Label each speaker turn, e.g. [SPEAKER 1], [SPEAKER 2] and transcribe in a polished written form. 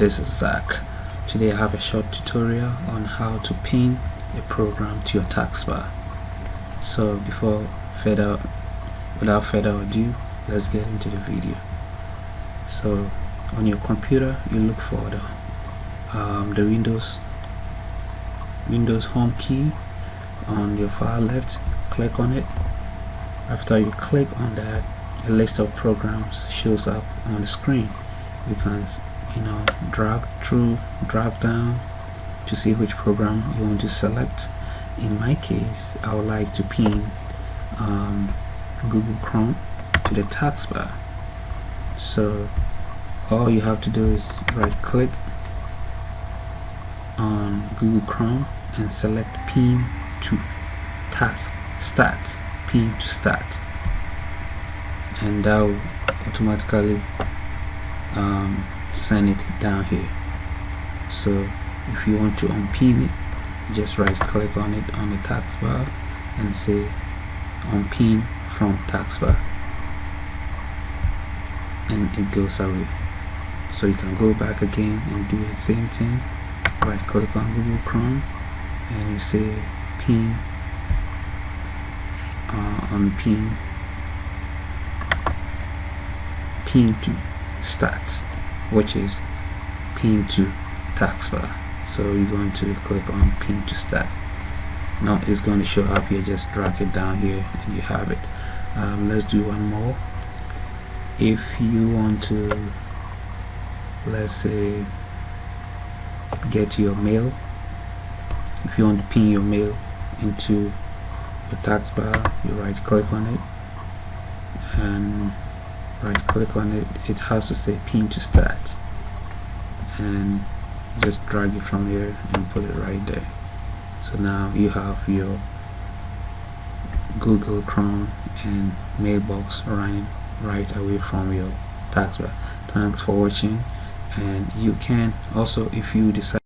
[SPEAKER 1] this is Zach. Today I have a short tutorial on how to pin a program to your taskbar. So without further ado, let's get into the video. So on your computer, you look for the Windows home key on your far left. Click on it. After you click on that, a list of programs shows up on the screen. You can drag down to see which program you want to select. In my case, I would like to pin Google Chrome to the taskbar. So all you have to do is right click on Google Chrome and select pin to start, pin to start, and that will automatically send it down here. So if you want to unpin it, just right click on it on the taskbar and say unpin from taskbar, and it goes away. So you can go back again and do the same thing. Right click on Google Chrome and you say pin unpin pin to start, which is pin to taskbar. So you're going to click on pin to start. Now it's going to show up here. Just drag it down here and you have it. Let's do one more. If you want to, let's say, get your mail, if you want to pin your mail into your taskbar, you right click on it and right click on it. It has to say pin to start, and just drag it from here and put it right there. So now you have your Google Chrome and mailbox running right away from your taskbar. Thanks for watching, and you can also, if you decide